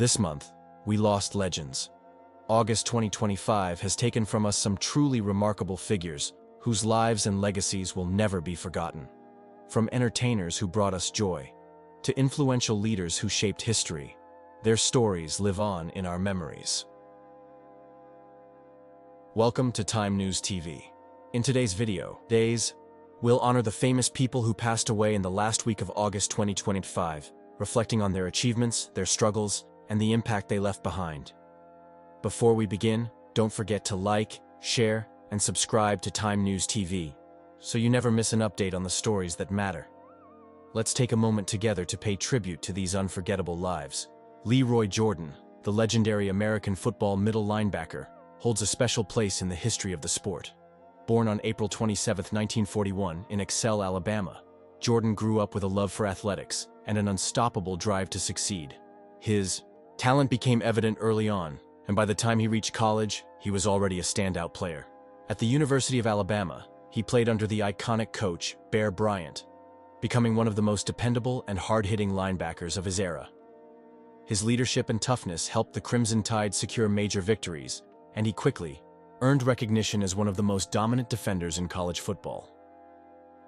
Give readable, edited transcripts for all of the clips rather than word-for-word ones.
This month, we lost legends. August 2025 has taken from us some truly remarkable figures whose lives and legacies will never be forgotten. From entertainers who brought us joy, to influential leaders who shaped history, their stories live on in our memories. Welcome to Time News TV. In today's video, we'll honor the famous people who passed away in the last week of August 2025, reflecting on their achievements, their struggles, and the impact they left behind. Before we begin, don't forget to like, share, and subscribe to Time News TV, so you never miss an update on the stories that matter. Let's take a moment together to pay tribute to these unforgettable lives. Leroy Jordan, the legendary American football middle linebacker, holds a special place in the history of the sport. Born on April 27, 1941, in Excel, Alabama, Jordan grew up with a love for athletics and an unstoppable drive to succeed. His talent became evident early on, and by the time he reached college, he was already a standout player. At the University of Alabama, he played under the iconic coach, Bear Bryant, becoming one of the most dependable and hard-hitting linebackers of his era. His leadership and toughness helped the Crimson Tide secure major victories, and he quickly earned recognition as one of the most dominant defenders in college football.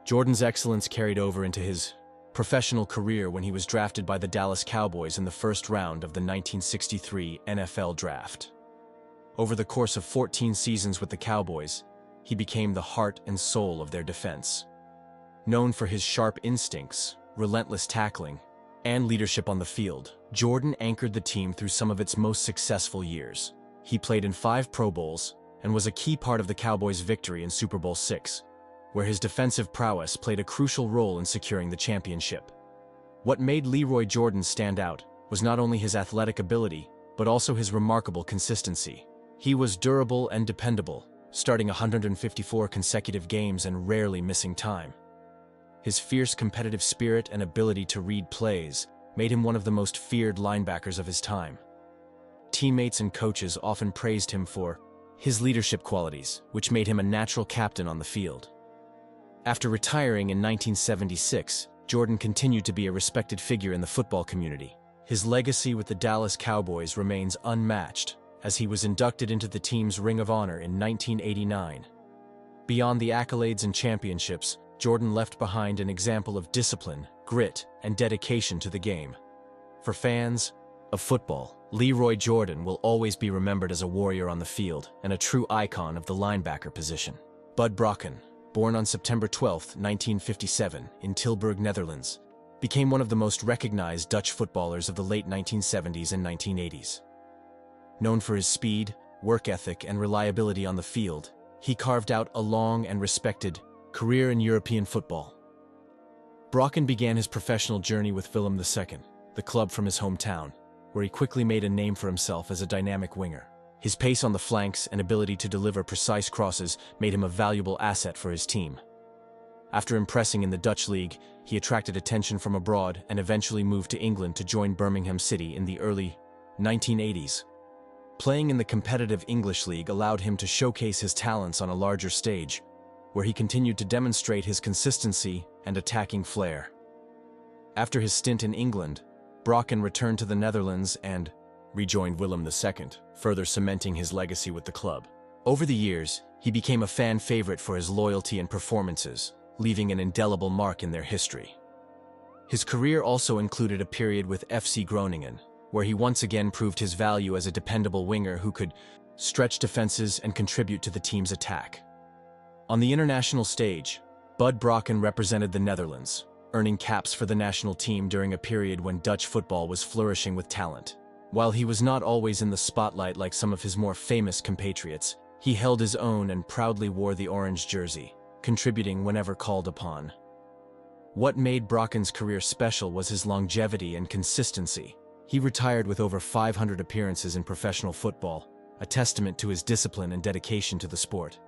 Jordan's excellence carried over into his professional career when he was drafted by the Dallas Cowboys in the first round of the 1963 NFL Draft. Over the course of 14 seasons with the Cowboys, he became the heart and soul of their defense. Known for his sharp instincts, relentless tackling, and leadership on the field, Jordan anchored the team through some of its most successful years. He played in 5 Pro Bowls and was a key part of the Cowboys' victory in Super Bowl VI, where his defensive prowess played a crucial role in securing the championship. What made Leroy Jordan stand out was not only his athletic ability, but also his remarkable consistency. He was durable and dependable, starting 154 consecutive games and rarely missing time. His fierce competitive spirit and ability to read plays made him one of the most feared linebackers of his time. Teammates and coaches often praised him for his leadership qualities, which made him a natural captain on the field. After retiring in 1976, Jordan continued to be a respected figure in the football community. His legacy with the Dallas Cowboys remains unmatched, as he was inducted into the team's Ring of Honor in 1989. Beyond the accolades and championships, Jordan left behind an example of discipline, grit, and dedication to the game. For fans of football, Leroy Jordan will always be remembered as a warrior on the field and a true icon of the linebacker position. Bud Brokken, born on September 12, 1957, in Tilburg, Netherlands, became one of the most recognized Dutch footballers of the late 1970s and 1980s. Known for his speed, work ethic, and reliability on the field, he carved out a long and respected career in European football. Brokken began his professional journey with Willem II, the club from his hometown, where he quickly made a name for himself as a dynamic winger. His pace on the flanks and ability to deliver precise crosses made him a valuable asset for his team. After impressing in the Dutch league, he attracted attention from abroad and eventually moved to England to join Birmingham City in the early 1980s. Playing in the competitive English league allowed him to showcase his talents on a larger stage, where he continued to demonstrate his consistency and attacking flair. After his stint in England, Brokken returned to the Netherlands and rejoined Willem II, further cementing his legacy with the club. Over the years, he became a fan favorite for his loyalty and performances, leaving an indelible mark in their history. His career also included a period with FC Groningen, where he once again proved his value as a dependable winger who could stretch defenses and contribute to the team's attack. On the international stage, Bud Brokken represented the Netherlands, earning caps for the national team during a period when Dutch football was flourishing with talent. While he was not always in the spotlight like some of his more famous compatriots, he held his own and proudly wore the orange jersey, contributing whenever called upon. What made Brokken's career special was his longevity and consistency. He retired with over 500 appearances in professional football, a testament to his discipline and dedication to the sport.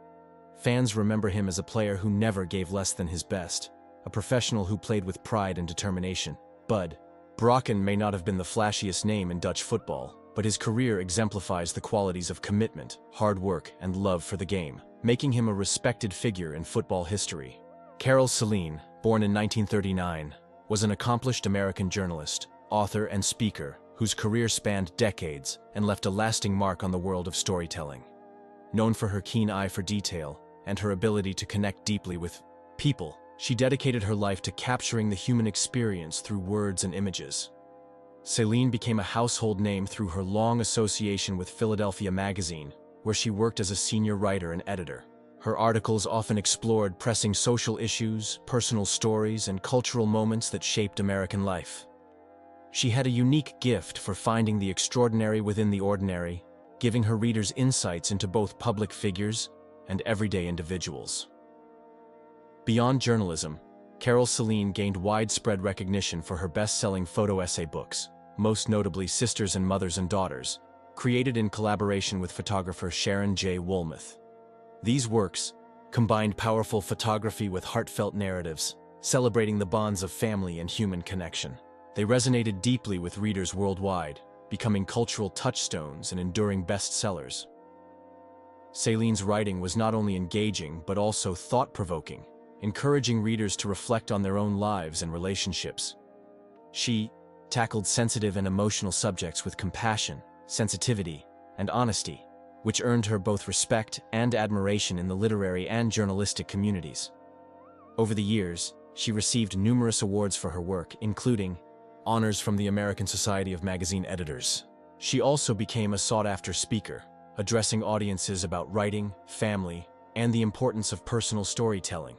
Fans remember him as a player who never gave less than his best, a professional who played with pride and determination. Bud Brokken may not have been the flashiest name in Dutch football, but his career exemplifies the qualities of commitment, hard work, and love for the game, making him a respected figure in football history. Karel Celine, born in 1939, was an accomplished American journalist, author, and speaker whose career spanned decades and left a lasting mark on the world of storytelling. Known for her keen eye for detail and her ability to connect deeply with people, she dedicated her life to capturing the human experience through words and images. Celine became a household name through her long association with Philadelphia Magazine, where she worked as a senior writer and editor. Her articles often explored pressing social issues, personal stories, and cultural moments that shaped American life. She had a unique gift for finding the extraordinary within the ordinary, giving her readers insights into both public figures and everyday individuals. Beyond journalism, Carol Celine gained widespread recognition for her best-selling photo essay books, most notably Sisters and Mothers and Daughters, created in collaboration with photographer Sharon J. Woolmuth. These works combined powerful photography with heartfelt narratives, celebrating the bonds of family and human connection. They resonated deeply with readers worldwide, becoming cultural touchstones and enduring bestsellers. Celine's writing was not only engaging but also thought-provoking, encouraging readers to reflect on their own lives and relationships. She tackled sensitive and emotional subjects with compassion, sensitivity, and honesty, which earned her both respect and admiration in the literary and journalistic communities. Over the years, she received numerous awards for her work, including honors from the American Society of Magazine Editors. She also became a sought-after speaker, addressing audiences about writing, family, and the importance of personal storytelling.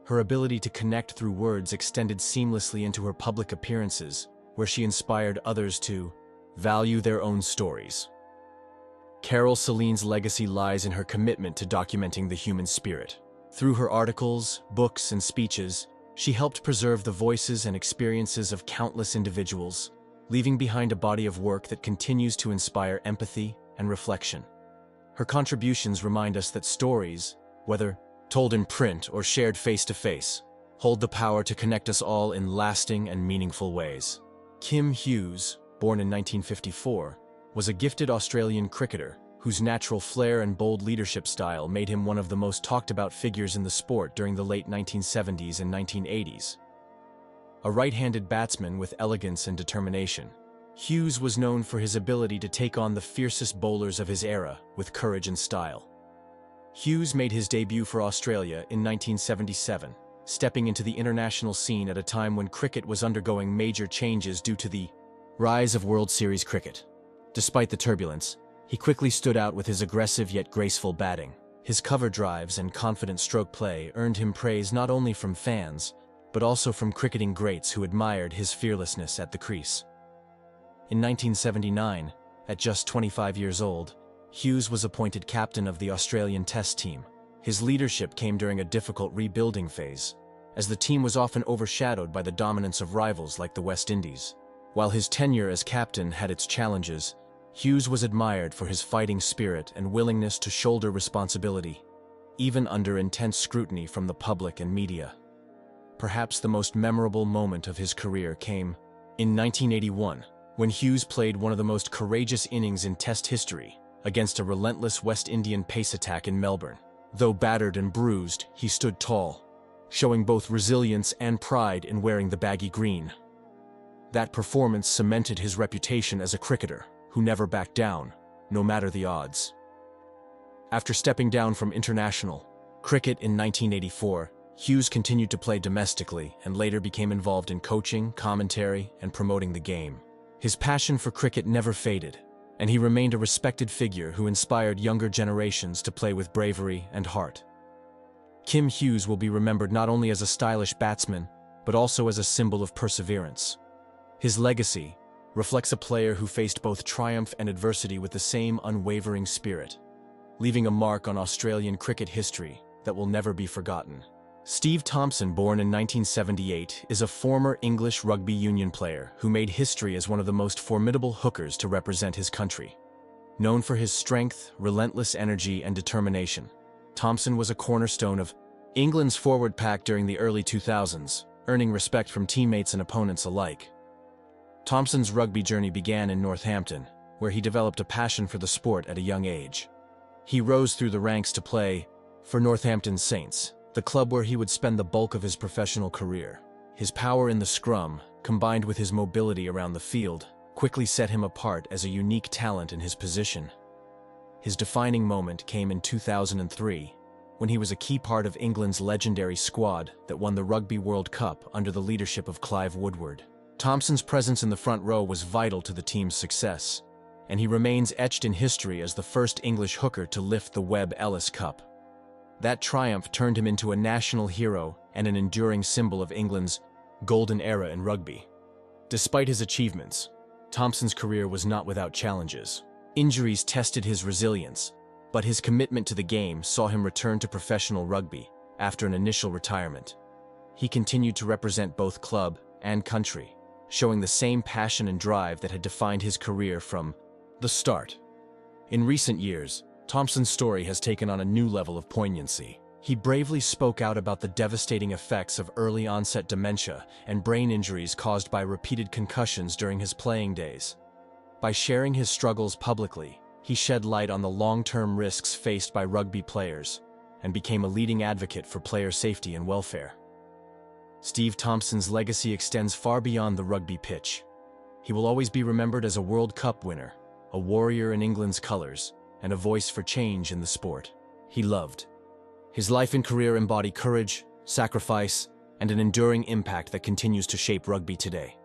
Her ability to connect through words extended seamlessly into her public appearances, where she inspired others to value their own stories. Carol Celine's legacy lies in her commitment to documenting the human spirit. Through her articles, books, and speeches, she helped preserve the voices and experiences of countless individuals, leaving behind a body of work that continues to inspire empathy and reflection. Her contributions remind us that stories, whether told in print or shared face-to-face, hold the power to connect us all in lasting and meaningful ways. Kim Hughes, born in 1954, was a gifted Australian cricketer whose natural flair and bold leadership style made him one of the most talked-about figures in the sport during the late 1970s and 1980s. A right-handed batsman with elegance and determination, Hughes was known for his ability to take on the fiercest bowlers of his era with courage and style. Hughes made his debut for Australia in 1977, stepping into the international scene at a time when cricket was undergoing major changes due to the rise of World Series cricket. Despite the turbulence, he quickly stood out with his aggressive yet graceful batting. His cover drives and confident stroke play earned him praise not only from fans, but also from cricketing greats who admired his fearlessness at the crease. In 1979, at just 25 years old, Hughes was appointed captain of the Australian Test team. His leadership came during a difficult rebuilding phase, as the team was often overshadowed by the dominance of rivals like the West Indies. While his tenure as captain had its challenges, Hughes was admired for his fighting spirit and willingness to shoulder responsibility, even under intense scrutiny from the public and media. Perhaps the most memorable moment of his career came in 1981, when Hughes played one of the most courageous innings in Test history against a relentless West Indian pace attack in Melbourne. Though battered and bruised, he stood tall, showing both resilience and pride in wearing the baggy green. That performance cemented his reputation as a cricketer who never backed down, no matter the odds. After stepping down from international cricket in 1984, Hughes continued to play domestically and later became involved in coaching, commentary, and promoting the game. His passion for cricket never faded, and he remained a respected figure who inspired younger generations to play with bravery and heart. Kim Hughes will be remembered not only as a stylish batsman, but also as a symbol of perseverance. His legacy reflects a player who faced both triumph and adversity with the same unwavering spirit, leaving a mark on Australian cricket history that will never be forgotten. Steve Thompson, born in 1978, is a former English rugby union player who made history as one of the most formidable hookers to represent his country. Known for his strength, relentless energy, and determination, Thompson was a cornerstone of England's forward pack during the early 2000s, earning respect from teammates and opponents alike. Thompson's rugby journey began in Northampton, where he developed a passion for the sport at a young age. He rose through the ranks to play for Northampton Saints, the club where he would spend the bulk of his professional career. His power in the scrum, combined with his mobility around the field, quickly set him apart as a unique talent in his position. His defining moment came in 2003, when he was a key part of England's legendary squad that won the Rugby World Cup under the leadership of Clive Woodward. Thompson's presence in the front row was vital to the team's success, and he remains etched in history as the first English hooker to lift the Webb Ellis Cup. That triumph turned him into a national hero and an enduring symbol of England's golden era in rugby. Despite his achievements, Thompson's career was not without challenges. Injuries tested his resilience, but his commitment to the game saw him return to professional rugby after an initial retirement. He continued to represent both club and country, showing the same passion and drive that had defined his career from the start. In recent years, Thompson's story has taken on a new level of poignancy. He bravely spoke out about the devastating effects of early-onset dementia and brain injuries caused by repeated concussions during his playing days. By sharing his struggles publicly, he shed light on the long-term risks faced by rugby players and became a leading advocate for player safety and welfare. Steve Thompson's legacy extends far beyond the rugby pitch. He will always be remembered as a World Cup winner, a warrior in England's colours, and a voice for change in the sport he loved. His life and career embody courage, sacrifice, and an enduring impact that continues to shape rugby today.